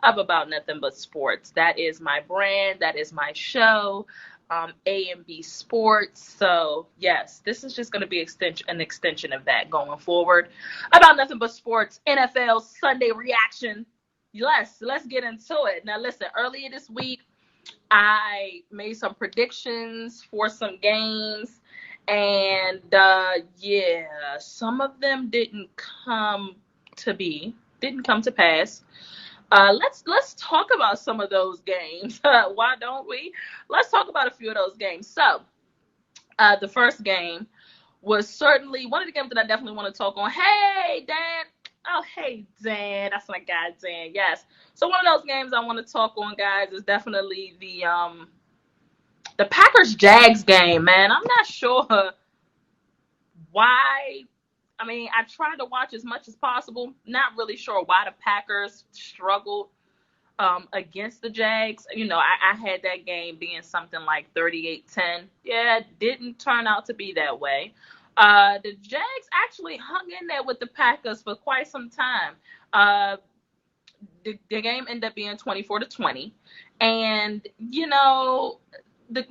of About Nothing But Sports. That is my brand. That is my show. A and B Sports. So yes, this is just going to be an extension of that going forward. About Nothing But Sports, NFL Sunday reaction. Let's get into it. Now listen, earlier this week I made some predictions for some games, and yeah, some of them didn't come to pass. Let's talk about some of those games. Why don't we? Let's talk about a few of those games. So, the first game was certainly one of the games that I definitely want to talk on. Hey, Dan. Oh, hey, Dan. That's my guy, Dan. Yes. So one of those games I want to talk on, guys, is definitely the Packers Jags game. Man, I'm not sure why. I mean, I tried to watch as much as possible. Not really sure why the Packers struggled against the Jags. You know, I had that game being something like 38-10. Yeah, it didn't turn out to be that way. The Jags actually hung in there with the Packers for quite some time. Uh, the game ended up being 24-20. And, you know, the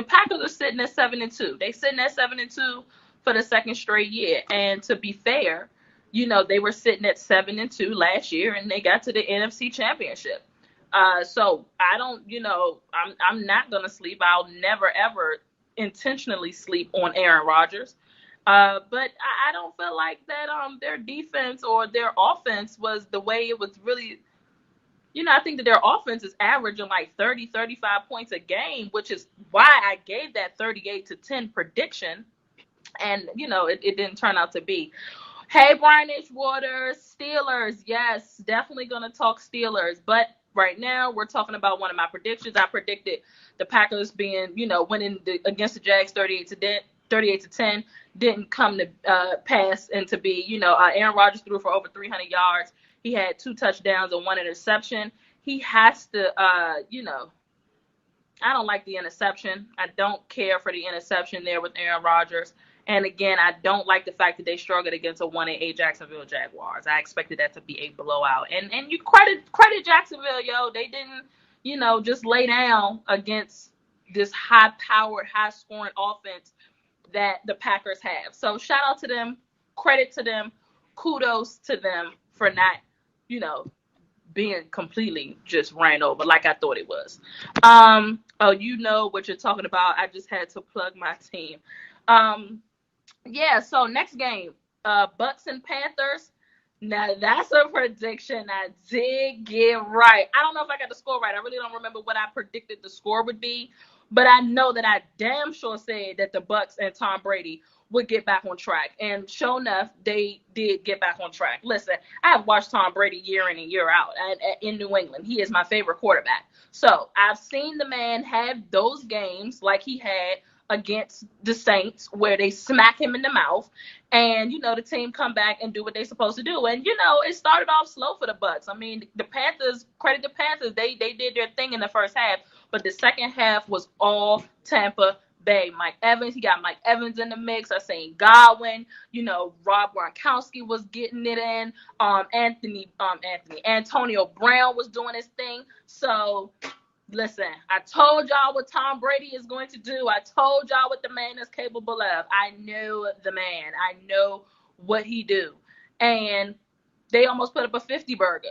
Packers are sitting at 7-2. They sitting at 7-2 for the second straight year. And to be fair, you know, they were sitting at 7-2 last year, and they got to the NFC Championship. So I don't, you know, I'm not gonna sleep. I'll never ever intentionally sleep on Aaron Rodgers. But I don't feel like that their defense or their offense was the way it was really. You know, I think that their offense is averaging like 30, 35 points a game, which is why I gave that 38-10 prediction. And, you know, it didn't turn out to be. Hey, Brian H. Waters, Steelers. Yes, definitely going to talk Steelers. But right now, we're talking about one of my predictions. I predicted the Packers being, you know, winning against the Jags 38-10. Didn't come to pass and to be, you know, Aaron Rodgers threw for over 300 yards. He had 2 touchdowns and 1 interception. He has to, you know, I don't like the interception. I don't care for the interception there with Aaron Rodgers. And again, I don't like the fact that they struggled against a 1-8 Jacksonville Jaguars. I expected that to be a blowout. And you credit Jacksonville, yo. They didn't, you know, just lay down against this high-powered, high-scoring offense that the Packers have. So shout out to them, credit to them, kudos to them for not, you know, being completely just ran over like I thought it was. Oh, you know what you're talking about. I just had to plug my team. Yeah, so next game, Bucks and Panthers. Now that's a prediction I did get right. I don't know if I got the score right. I really don't remember what I predicted the score would be, but I know that I damn sure said that the Bucks and Tom Brady would get back on track. And sure enough, they did get back on track. Listen, I have watched Tom Brady year in and year out in New England. He is my favorite quarterback. So I've seen the man have those games like he had against the Saints where they smack him in the mouth and, you know, the team come back and do what they're supposed to do. And, you know, it started off slow for the Bucks. I mean, the Panthers, credit the Panthers, they did their thing in the first half, but the second half was all Tampa Bay. Mike Evans, he got Mike Evans in the mix. I seen Godwin, you know, Rob Gronkowski was getting it in. Antonio Brown was doing his thing. So listen, I told y'all what Tom Brady is going to do. I told y'all what the man is capable of. I know the man. I know what he do. And they almost put up a 50 burger.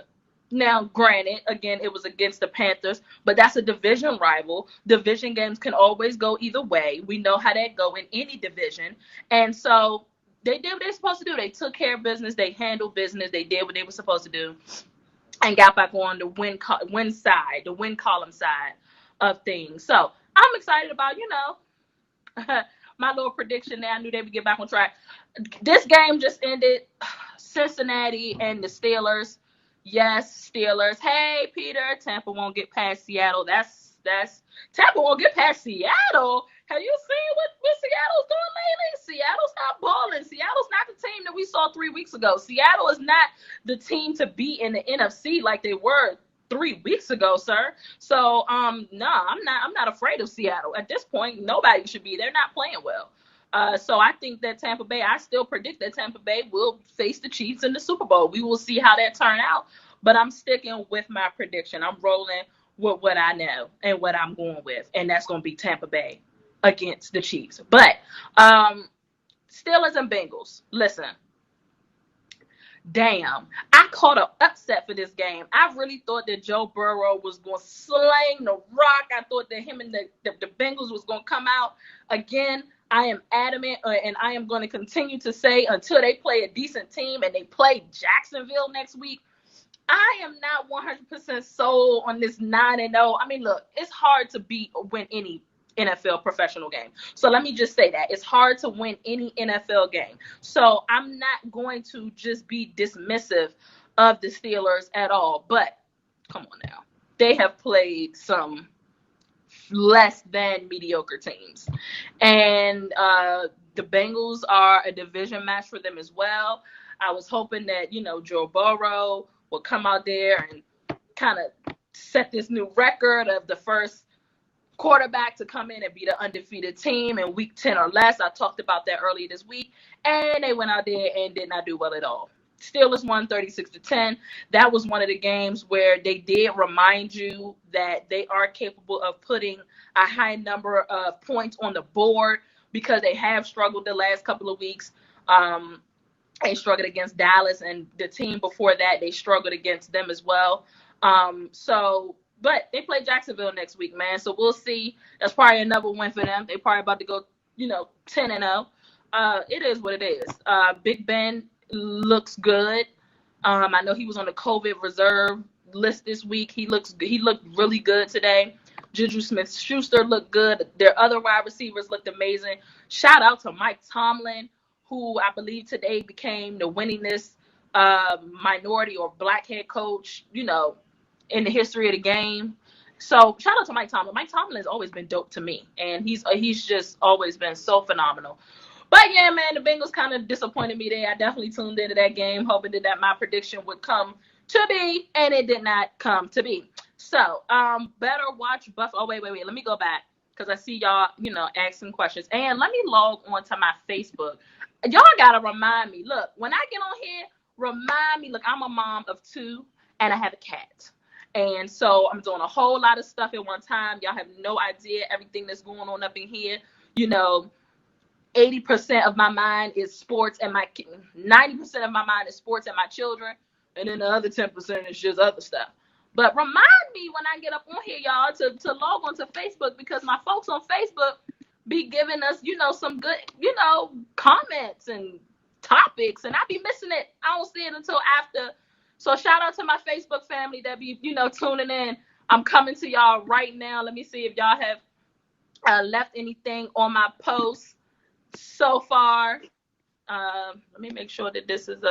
Now, granted, again, it was against the Panthers, but that's a division rival. Division games can always go either way. We know how that go in any division. And so they did what they're supposed to do. They took care of business. They handled business. They did what they were supposed to do and got back on the win side, the win column side of things. So I'm excited about, you know, my little prediction there. I knew they would get back on track. This game just ended. Cincinnati and the Steelers. Yes, Steelers. Hey, Peter, Tampa won't get past Seattle. That's Tampa won't get past Seattle. Have you seen what Seattle's doing lately? Seattle's not balling. Seattle's not the team that we saw 3 weeks ago. Seattle is not the team to beat in the NFC like they were 3 weeks ago, sir. So, no, I'm not afraid of Seattle. At this point, nobody should be. They're not playing well. So I think that Tampa Bay, I still predict that Tampa Bay will face the Chiefs in the Super Bowl. We will see how that turn out. but I'm sticking with my prediction. I'm rolling with what I know and what I'm going with, and that's going to be Tampa Bay against the Chiefs. But Steelers and Bengals. Listen, damn, I caught an upset for this game. I really thought that Joe Burrow was going to sling the rock. I thought that him and the Bengals was going to come out again. I am adamant, and I am going to continue to say until they play a decent team and they play Jacksonville next week, I am not 100% sold on this 9-0. I mean, look, it's hard to win any NFL professional game. So let me just say that. It's hard to win any NFL game. So I'm not going to just be dismissive of the Steelers at all. But come on now. They have played some less than mediocre teams. And the Bengals are a division match for them as well. I was hoping that, Joe Burrow will come out there and kind of set this new record of the first quarterback to come in and be the undefeated team in week 10 or less. I talked about that earlier this week, and they went out there and did not do well at all. Steelers won 36-10. That was one of the games where they did remind you that they are capable of putting a high number of points on the board because they have struggled the last couple of weeks. They struggled against Dallas, and the team before that, they struggled against them as well. But they play Jacksonville next week, man. So we'll see. That's probably another win for them. They probably about to go, 10-0. It is what it is. Big Ben looks good. I know he was on the COVID reserve list this week. He looked really good today. Juju Smith-Schuster looked good. Their other wide receivers looked amazing. Shout out to Mike Tomlin, who I believe today became the winningest minority or black head coach, in the history of the game. So shout out to Mike Tomlin. Mike Tomlin has always been dope to me, and he's just always been so phenomenal. But yeah, man, the Bengals kind of disappointed me there. I definitely tuned into that game, hoping that my prediction would come to be, and it did not come to be. So, better watch Buffalo. Oh, wait. Let me go back because I see y'all, asking questions. And let me log on to my Facebook. Y'all got to remind me. Look, when I get on here, remind me. Look, I'm a mom of 2, and I have a cat. And so I'm doing a whole lot of stuff at one time. Y'all have no idea everything that's going on up in here. 80% of my mind is sports, and 90% of my mind is sports and my children. And then the other 10% is just other stuff. But remind me when I get up on here, y'all, to log on to Facebook, because my folks on Facebook be giving us, some good, comments and topics, and I be missing it. I don't see it until after. So shout out to my Facebook family that be, tuning in. I'm coming to y'all right now. Let me see if y'all have left anything on my post so far. Let me make sure that this is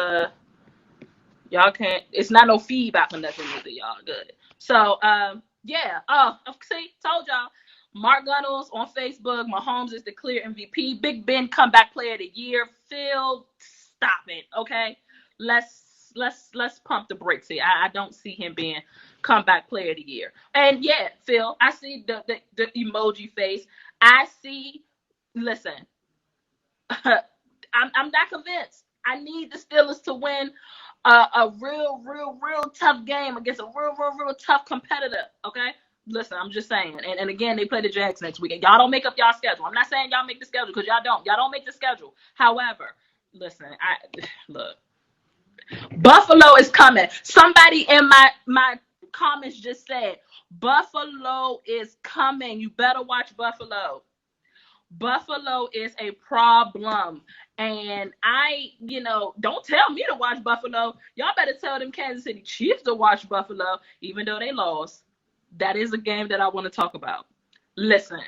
y'all can't. It's not no feedback or nothing with it, y'all. Good. So yeah. Oh, see, told y'all. Mark Gunnels on Facebook. Mahomes is the clear MVP. Big Ben comeback player of the year. Phil, stop it, okay? Let's pump the brakes here. I don't see him being comeback player of the year. And yeah, Phil, I see the emoji face. I see. Listen, I'm not convinced. I need the Steelers to win a real tough game against a real tough competitor. Okay. Listen, I'm just saying. And again, they play the Jags next week. And y'all don't make up y'all schedule. I'm not saying y'all make the schedule, because y'all don't. Y'all don't make the schedule. However, listen, look. Buffalo is coming. Somebody in my comments just said, Buffalo is coming. You better watch Buffalo. Buffalo is a problem. And don't tell me to watch Buffalo. Y'all better tell them Kansas City Chiefs to watch Buffalo, even though they lost. That is a game that I want to talk about. Listen,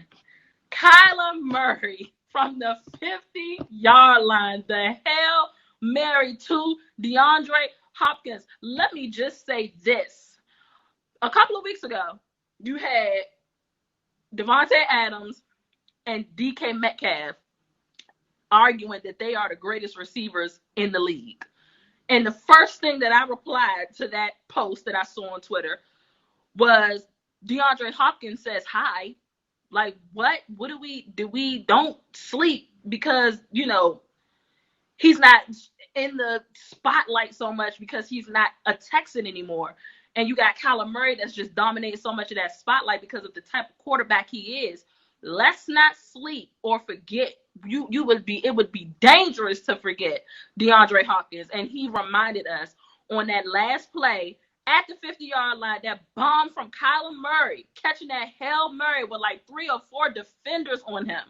Kyler Murray from the 50-yard line. The hell married to DeAndre Hopkins. Let me just say this. A couple of weeks ago, you had Devontae Adams and DK Metcalf arguing that they are the greatest receivers in the league. And the first thing that I replied to that post that I saw on Twitter was, DeAndre Hopkins says hi. Like, what? What do we don't sleep because, he's not in the spotlight so much because he's not a Texan anymore. And you got Kyler Murray that's just dominating so much of that spotlight because of the type of quarterback he is. Let's not sleep or forget. It would be dangerous to forget DeAndre Hopkins. And he reminded us on that last play at the 50-yard line, that bomb from Kyler Murray, catching that Hail Murray with like 3 or 4 defenders on him.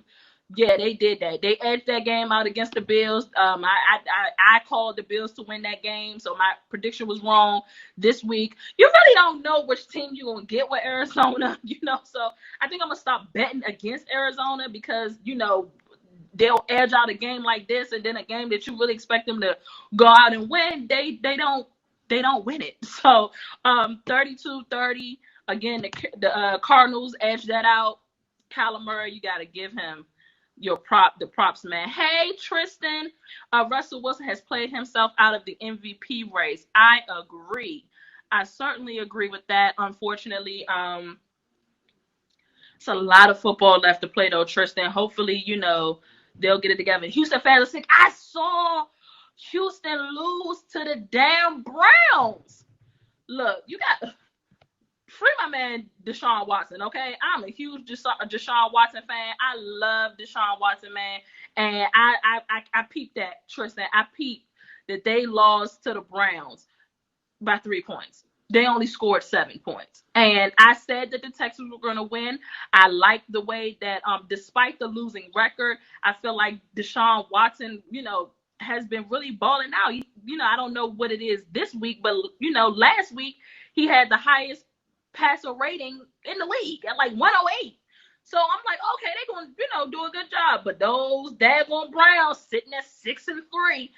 Yeah, they did that. They edged that game out against the Bills. I called the Bills to win that game, so my prediction was wrong this week. You really don't know which team you're gonna get with Arizona, So I think I'm gonna stop betting against Arizona because they'll edge out a game like this, and then a game that you really expect them to go out and win, they don't win it. So 32-30. Again, the Cardinals edged that out. Kyler Murray, you got to give him the props, man. Hey, Tristan, Russell Wilson has played himself out of the MVP race. I agree. I certainly agree with that. Unfortunately, it's a lot of football left to play, though, Tristan. Hopefully, they'll get it together. Houston fans are sick. I saw Houston lose to the damn Browns. Look, you got free my man Deshaun Watson, okay? I'm a huge Deshaun Watson fan. I love Deshaun Watson, man. And I peeped that, Tristan. I peeped that they lost to the Browns by 3 points. They only scored 7 points. And I said that the Texans were going to win. I like the way that, despite the losing record, I feel like Deshaun Watson, has been really balling out. I don't know what it is this week, but, last week he had the highest passer rating in the league at like 108. So I'm like, okay, they're going to, do a good job. But those daggone Browns sitting at 6-3.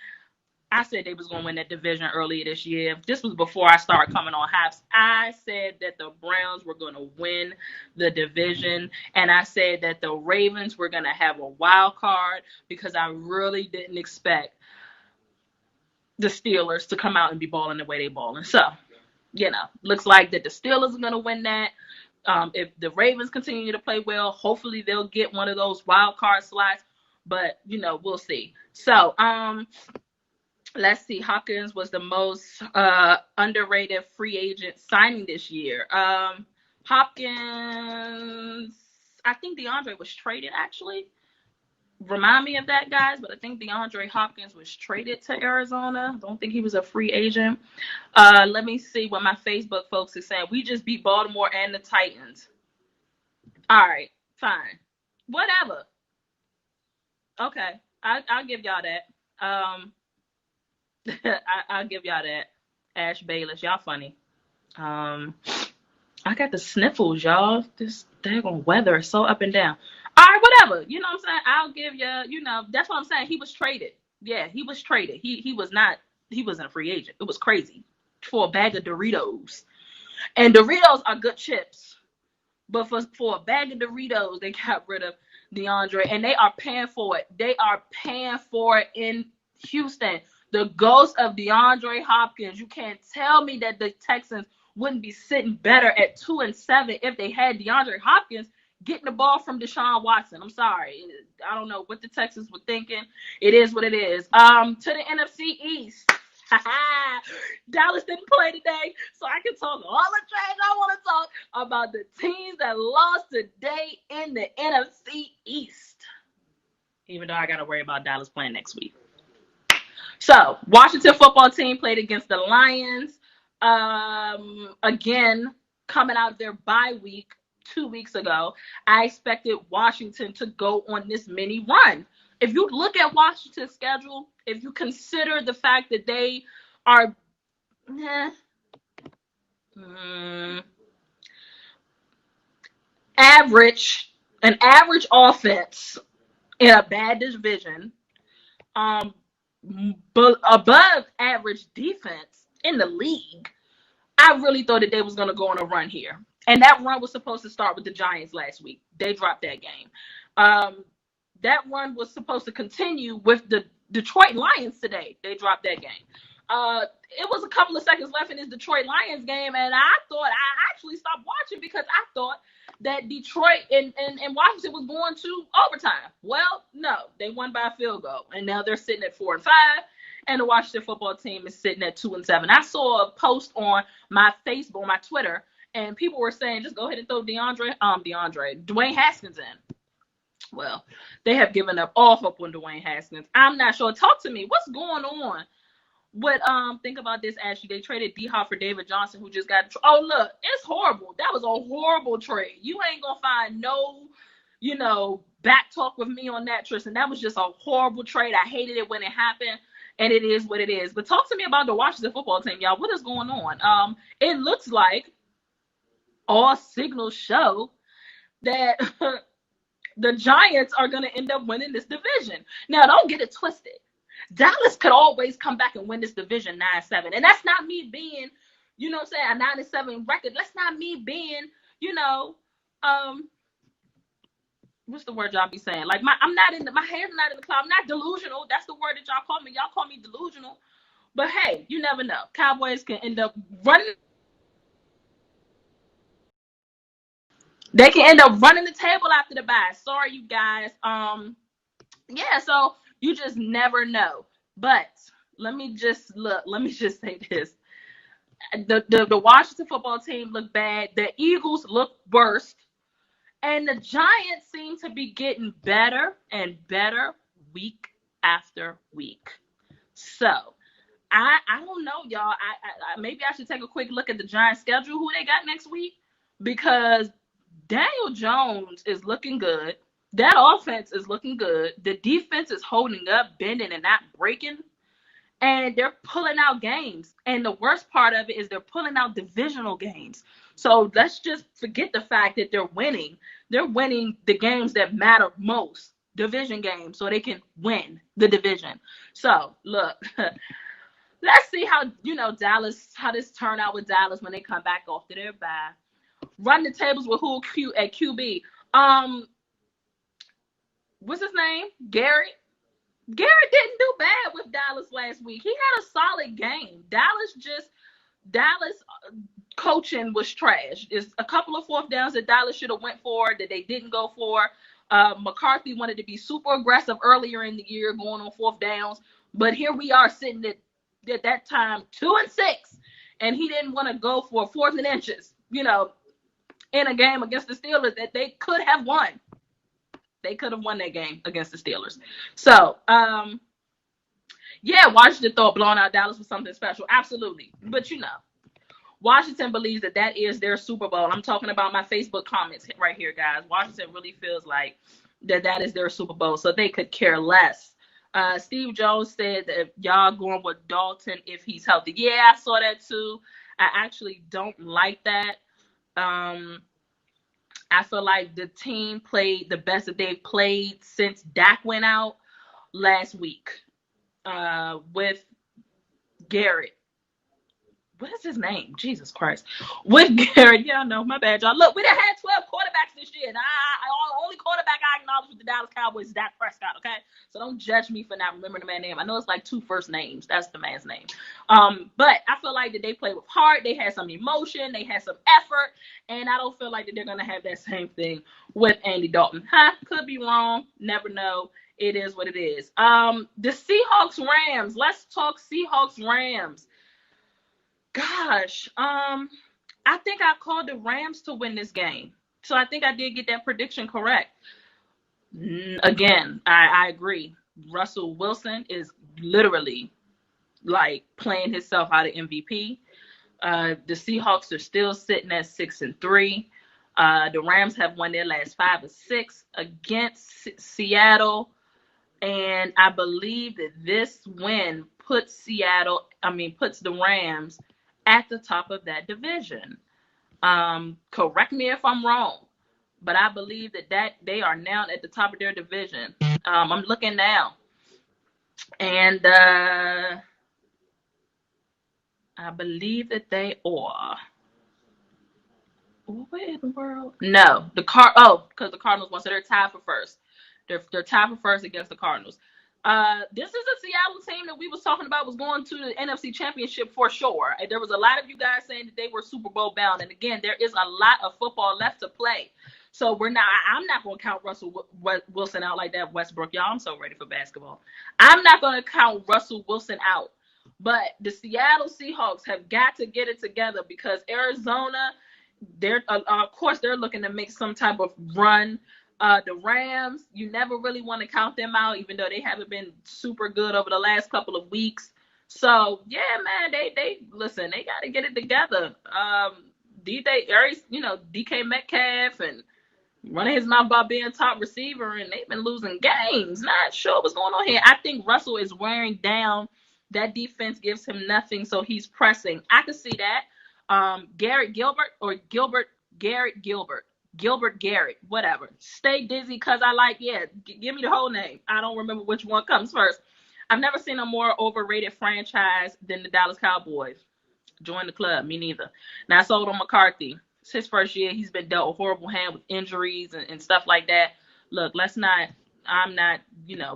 I said they was going to win that division earlier this year. This was before I started coming on hypes. I said that the Browns were going to win the division. And I said that the Ravens were going to have a wild card because I really didn't expect the Steelers to come out and be balling the way they balling. So, looks like that the Steelers are going to win that. If the Ravens continue to play well, hopefully they'll get one of those wild card slots. But, we'll see. So, let's see. Hopkins was the most underrated free agent signing this year. Hopkins, I think DeAndre was traded, actually. Remind me of that, guys, but I think DeAndre Hopkins was traded to Arizona. I don't think he was a free agent. Let me see what my Facebook folks are saying. We just beat Baltimore and the Titans. All right, fine. Whatever. Okay, I'll give y'all that. I'll give y'all that. Ash Bayless, y'all funny. I got the sniffles, y'all. This daggone weather is so up and down. All right, whatever. You know what I'm saying? I'll give you, that's what I'm saying. He was traded. Yeah, he was traded. He wasn't a free agent. It was crazy. For a bag of Doritos. And Doritos are good chips. But for a bag of Doritos, they got rid of DeAndre. And they are paying for it. They are paying for it in Houston. The ghost of DeAndre Hopkins. You can't tell me that the Texans wouldn't be sitting better at 2-7 if they had DeAndre Hopkins getting the ball from Deshaun Watson. I'm sorry. I don't know what the Texans were thinking. It is what it is. To the NFC East. Dallas didn't play today, so I can talk all the trash I want to talk about the teams that lost today in the NFC East. Even though I got to worry about Dallas playing next week. So, Washington football team played against the Lions. Again, coming out of their bye week 2 weeks ago, I expected Washington to go on this mini run. If you look at Washington's schedule, if you consider the fact that they are an average offense in a bad division, but above average defense in the league, I really thought that they was going to go on a run here. And that run was supposed to start with the Giants last week. They dropped that game. That run was supposed to continue with the Detroit Lions today. They dropped that game. It was a couple of seconds left in this Detroit Lions game, and I actually stopped watching because I thought that Detroit and Washington was going to overtime. Well, no, they won by a field goal, and now they're sitting at 4-5, and the Washington football team is sitting at 2-7. I saw a post on my Facebook, my Twitter, and people were saying just go ahead and throw Dwayne Haskins in. Well, they have given up all hope on Dwayne Haskins. I'm not sure. Talk to me. What's going on? But think about this, Ashley. They traded D Hop for David Johnson, who just got. Oh, look, it's horrible. That was a horrible trade. You ain't gonna find no, back talk with me on that, Tristan. That was just a horrible trade. I hated it when it happened, and it is what it is. But talk to me about the Washington football team, y'all. What is going on? It looks like all signals show that the Giants are gonna end up winning this division. Now, don't get it twisted. Dallas could always come back and win this division 9-7. And that's not me being, a 9-7 record. That's not me being, what's the word y'all be saying? Like my head's not in the cloud. I'm not delusional. That's the word that y'all call me. Y'all call me delusional. But hey, you never know. Cowboys can end up running. They can end up running the table after the bye. Sorry, you guys. Yeah, so you just never know. But let me just say this. The Washington football team look bad. The Eagles look worse. And the Giants seem to be getting better and better week after week. So I don't know, y'all. I maybe I should take a quick look at the Giants schedule, who they got next week, because Daniel Jones is looking good. That offense is looking good. The defense is holding up, bending, and not breaking. And they're pulling out games. And the worst part of it is they're pulling out divisional games. So let's just forget the fact that they're winning. They're winning the games that matter most, division games, so they can win the division. So, look, let's see how, how this turn out with Dallas when they come back after their bye. Run the tables with who at QB. What's his name? Garrett didn't do bad with Dallas last week. He had a solid game. Dallas coaching was trash. It's a couple of fourth downs that Dallas should have went for that they didn't go for. McCarthy wanted to be super aggressive earlier in the year going on fourth downs, but here we are sitting at that time 2-6, and he didn't want to go for 4th and inches, in a game against the Steelers that they could have won. They could have won that game against the Steelers. So, yeah, Washington thought blowing out Dallas was something special. Absolutely. But, Washington believes that is their Super Bowl. I'm talking about my Facebook comments right here, guys. Washington really feels like that is their Super Bowl, so they could care less. Steve Jones said that y'all going with Dalton if he's healthy. Yeah, I saw that too. I actually don't like that. I feel like the team played the best that they've played since Dak went out last week with Garrett. What is his name? Jesus Christ. With Garrett. Yeah, no, my bad, y'all. Look, we done had 12 quarterbacks this year. And the only quarterback I acknowledge with the Dallas Cowboys is Dak Prescott, okay? So don't judge me for not remembering the man's name. I know it's like 2 first names. That's the man's name. But I feel like that they played with heart. They had some emotion. They had some effort. And I don't feel like that they're going to have that same thing with Andy Dalton. Could be wrong. Never know. It is what it is. The Seahawks-Rams. Let's talk Seahawks-Rams. Gosh, I think I called the Rams to win this game. So I think I did get that prediction correct. Again, I agree. Russell Wilson is literally like playing himself out of MVP. The Seahawks are still sitting at 6-3. The Rams have won their last 5 or 6 against Seattle. And I believe that this win puts the Rams at the top of that division. Correct me if I'm wrong, but I believe that they are now at the top of their division. I'm looking now, and I believe that they are. What in the world? No, because the Cardinals won, so they're tied for first. They're tied for first against the Cardinals. This is a Seattle team that we was talking about was going to the NFC Championship for sure. And there was a lot of you guys saying that they were Super Bowl bound. And again, there is a lot of football left to play. So I'm not going to count Russell Wilson out like that, Westbrook. Y'all, I'm so ready for basketball. I'm not going to count Russell Wilson out. But the Seattle Seahawks have got to get it together because Arizona, they're of course they're looking to make some type of run. The Rams, you never really want to count them out, even though they haven't been super good over the last couple of weeks. So yeah, man, they listen, they got to get it together. DK Metcalf and running his mouth about being top receiver, and they've been losing games. Not sure what's going on here. I think Russell is wearing down. That defense gives him nothing, so he's pressing. I can see that. Garrett Gilbert or Garrett Gilbert Garrett, whatever. Stay dizzy because give me the whole name. I don't remember which one comes first. I've never seen a more overrated franchise than the Dallas Cowboys. Join the club. Me neither. Now, I sold on McCarthy. It's his first year. He's been dealt a horrible hand with injuries and stuff like that. Look, I'm not,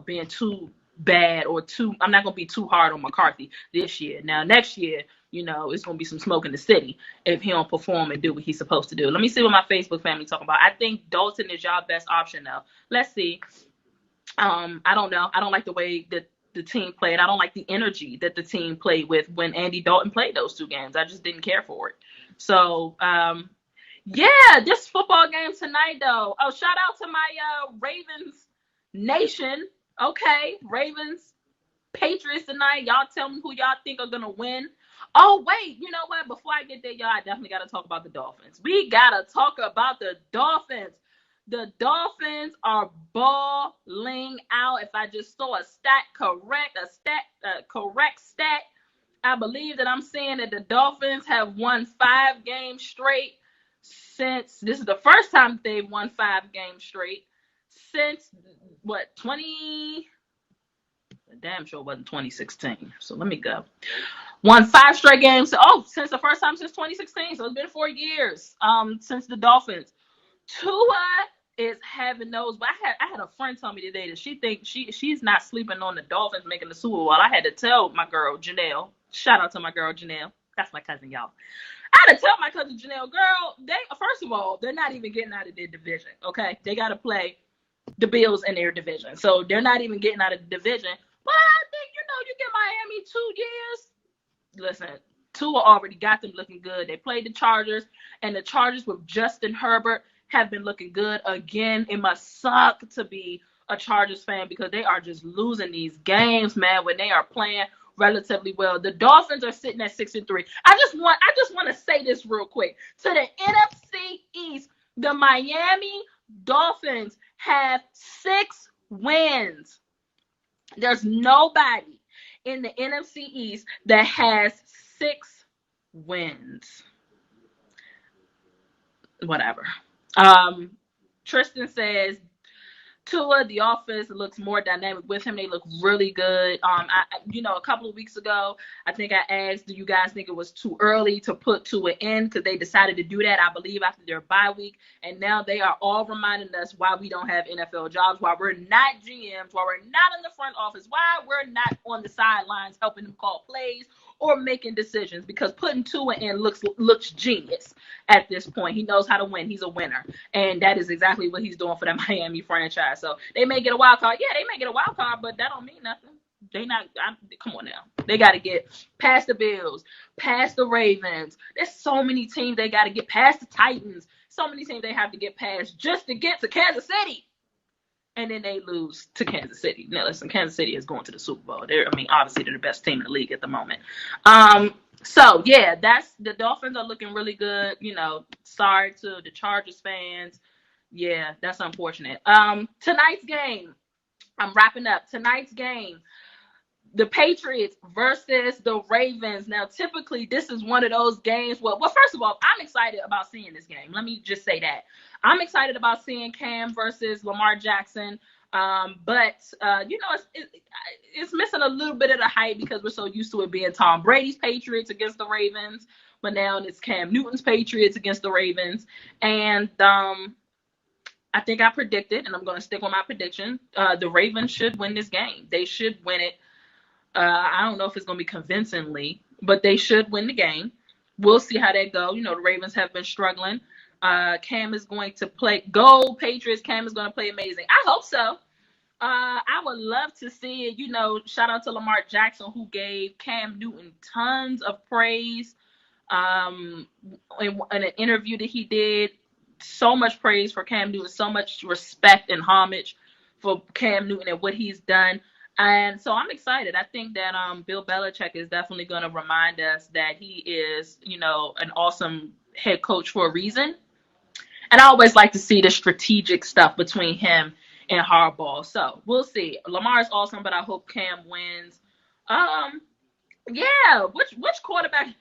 being too bad I'm not going to be too hard on McCarthy this year. Now, next year, it's going to be some smoke in the city if he don't perform and do what he's supposed to do. Let me see what my Facebook family talking about. I think Dalton is y'all best option, though. Let's see. I don't know. I don't like the way that the team played. I don't like the energy that the team played with when Andy Dalton played those 2 games. I just didn't care for it. So, this football game tonight, though. Oh, shout out to my Ravens Nation. Okay, Ravens, Patriots tonight. Y'all tell me who y'all think are going to win. Oh, wait, you know what? Before I get there, y'all, I definitely got to talk about the Dolphins. We got to talk about the Dolphins. The Dolphins are balling out. If I just saw a correct stat, I believe that I'm saying that the Dolphins have won 5 games straight since this is the first time they've won 5 games straight since damn sure it wasn't 2016. So let me go. Won 5 straight games. Since the first time since 2016. So it's been 4 years since the Dolphins. Tua is having those. But I had a friend tell me today that she thinks she's not sleeping on the Dolphins making the Super Bowl. I had to tell my girl Janelle. Shout out to my girl Janelle. That's my cousin, y'all. I had to tell my cousin Janelle, girl, first of all, they're not even getting out of their division. Okay, they got to play the Bills in their division, so they're not even getting out of the division. But I think you get Miami 2 years. Listen, Tua already got them looking good. They played the Chargers, and the Chargers with Justin Herbert have been looking good again. It must suck to be a Chargers fan because they are just losing these games, man, when they are playing relatively well. The Dolphins are sitting at 6-3. I just want to say this real quick. To the NFC East, the Miami Dolphins have 6 wins. There's nobody in the NFC East that has 6 wins. Whatever. Tristan says Tua, the offense looks more dynamic with him. They look really good. A couple of weeks ago, I think I asked, do you guys think it was too early to put Tua in? Because they decided to do that, I believe, after their bye week. And now they are all reminding us why we don't have NFL jobs, why we're not GMs, why we're not in the front office, why we're not on the sidelines helping them call plays or making decisions, because putting Tua in looks genius at this point. He knows how to win. He's a winner. And that is exactly what he's doing for the Miami franchise. So they may get a wild card. Yeah, they may get a wild card, but that don't mean nothing. Come on now. They got to get past the Bills, past the Ravens. There's so many teams they got to get past the Titans. So many teams they have to get past just to get to Kansas City. And then they lose to Kansas City. Now, listen, Kansas City is going to the Super Bowl. Obviously, they're the best team in the league at the moment. So, yeah, the Dolphins are looking really good. Sorry to the Chargers fans. Yeah, that's unfortunate. Tonight's game, I'm wrapping up. Tonight's game, the Patriots versus the Ravens. Now, typically, this is one of those games. Well, first of all, I'm excited about seeing this game. Let me just say that. I'm excited about seeing Cam versus Lamar Jackson. But it's missing a little bit of the hype because we're so used to it being Tom Brady's Patriots against the Ravens. But now it's Cam Newton's Patriots against the Ravens. And I think I predicted, and I'm going to stick with my prediction. The Ravens should win this game. They should win it. I don't know if it's going to be convincingly, but they should win the game. We'll see how that go. You know, the Ravens have been struggling. Cam is going to play. Go Patriots. Cam is going to play amazing. I hope so. I would love to see it. You know, shout out to Lamar Jackson, who gave Cam Newton tons of praise in an interview that he did. So much praise for Cam Newton, so much respect and homage for Cam Newton and what he's done. And so I'm excited. I think that Bill Belichick is definitely going to remind us that he is, you know, an awesome head coach for a reason. And I always like to see the strategic stuff between him and Harbaugh. So we'll see. Lamar is awesome, but I hope Cam wins. Yeah. Which quarterback?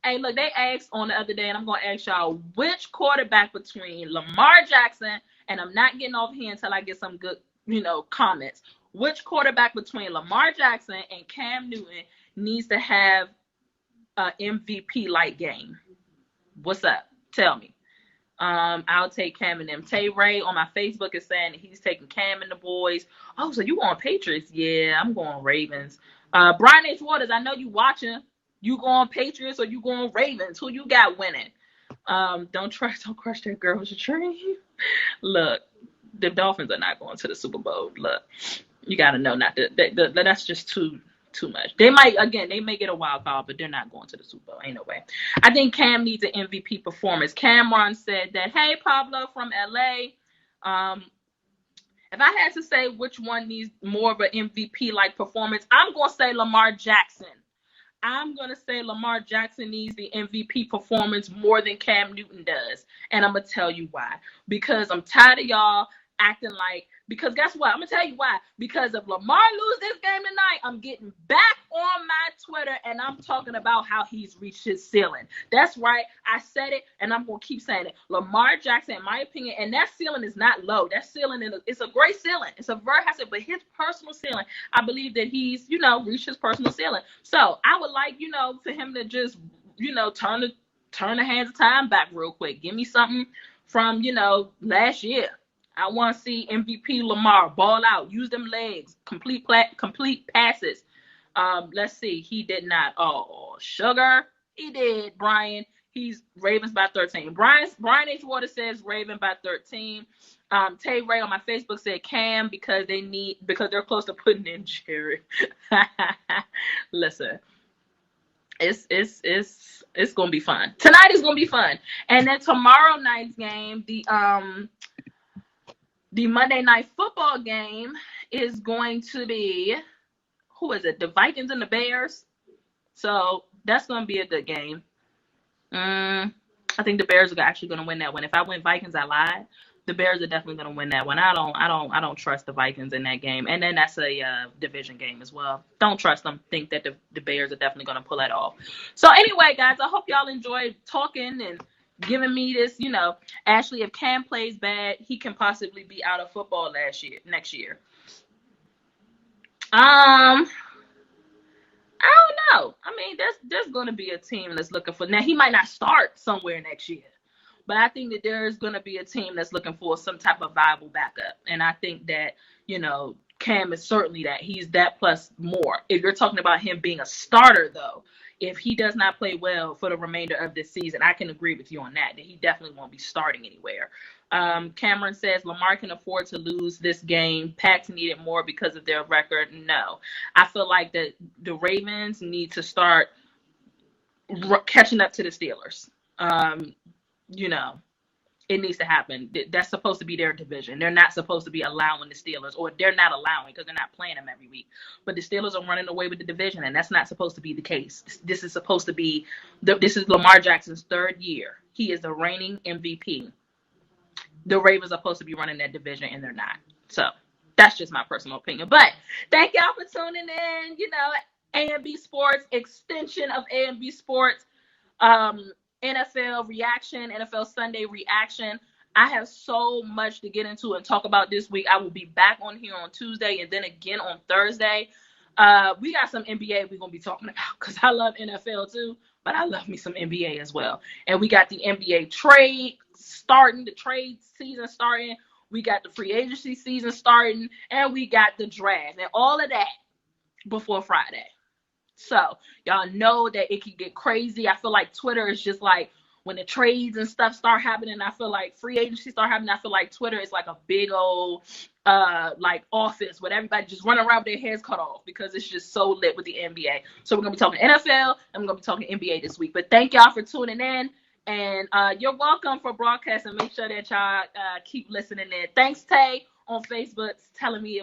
Hey, look, they asked on the other day, and I'm going to ask y'all, which quarterback between Lamar Jackson, and I'm not getting off here until I get some good, you know, comments. Which quarterback between Lamar Jackson and Cam Newton needs to have an MVP-like game? What's up? Tell me. I'll take Cam and them. Tay Ray on my Facebook is saying he's taking Cam and the boys. Oh, so you going Patriots? Yeah, I'm going Ravens. Brian H. Waters, I know you watching. You going Patriots or you going Ravens? Who you got winning? Don't crush that girl's dream. Look, the Dolphins are not going to the Super Bowl. Look, you got to know not to. That's just too much. They may get a wild card, but they're not going to the Super Bowl. Ain't no way. I think Cam needs an MVP performance. Cameron said that, hey, Pablo from LA. If I had to say which one needs more of an MVP-like performance, I'm going to say Lamar Jackson. I'm going to say Lamar Jackson needs the MVP performance more than Cam Newton does. And I'm going to tell you why. Because I'm tired of y'all acting like, because guess what? I'm going to tell you why. Because if Lamar loses this game tonight, I'm getting back on my Twitter and I'm talking about how he's reached his ceiling. That's right. I said it and I'm going to keep saying it. Lamar Jackson, in my opinion, and that ceiling is not low. That ceiling, it's a great ceiling. It's a very high ceiling, but his personal ceiling, I believe that he's, you know, reached his personal ceiling. So I would like, you know, for him to just, you know, turn the hands of time back real quick. Give me something from, you know, last year. I want to see MVP Lamar ball out, use them legs, complete passes. Let's see. He did not. Oh, sugar. He did, Brian. He's Ravens by 13. Brian H. Water says Raven by 13. Tay Ray on my Facebook said Cam because they're close to putting in Jerry. Listen. It's gonna be fun. Tonight is gonna be fun. And then tomorrow night's game, the Monday Night Football game is going to be, who is it? The Vikings and the Bears. So that's going to be a good game. I think the Bears are actually going to win that one. If I win Vikings, I lied. The Bears are definitely going to win that one. I don't trust the Vikings in that game. And then that's a division game as well. Don't trust them. Think that the Bears are definitely going to pull that off. So anyway, guys, I hope y'all enjoyed talking and giving me this, you know. Ashley, if Cam plays bad, he can possibly be out of football next year. I don't know. I mean, there's going to be a team that's looking for. Now, he might not start somewhere next year, but I think that there's going to be a team that's looking for some type of viable backup. And I think that, you know, Cam is certainly that. He's that plus more. If you're talking about him being a starter, though, if he does not play well for the remainder of this season, I can agree with you on that he definitely won't be starting anywhere. Cameron says Lamar can afford to lose this game. Pats need it more because of their record. No. I feel like that the Ravens need to start catching up to the Steelers. You know, it needs to happen. That's supposed to be their division. They're not supposed to be allowing the Steelers, or they're not allowing because they're not playing them every week. But the Steelers are running away with the division, and that's not supposed to be the case. This is supposed to be, this is Lamar Jackson's third year. He is the reigning MVP. The Ravens are supposed to be running that division, and they're not. So that's just my personal opinion. But thank y'all for tuning in. You know, A&B Sports, extension of A&B Sports. NFL reaction, NFL Sunday reaction. I have so much to get into and talk about this week. I will be back on here on Tuesday and then again on Thursday. We got some NBA we're going to be talking about because I love NFL too. but I love me some NBA as well. And we got the NBA trade starting, the trade season starting. We got the free agency season starting, and we got the draft, and all of that before Friday. So y'all know that it can get crazy. I feel like Twitter is just like when the trades and stuff start happening. I feel like free agency start happening. I feel like Twitter is like a big old like office with everybody just running around with their heads cut off because it's just so lit with the NBA. So we're gonna be talking NFL and we're gonna be talking NBA this week. But thank y'all for tuning in. And you're welcome for broadcasting. Make sure that y'all keep listening in. Thanks, Tay, on Facebook, telling me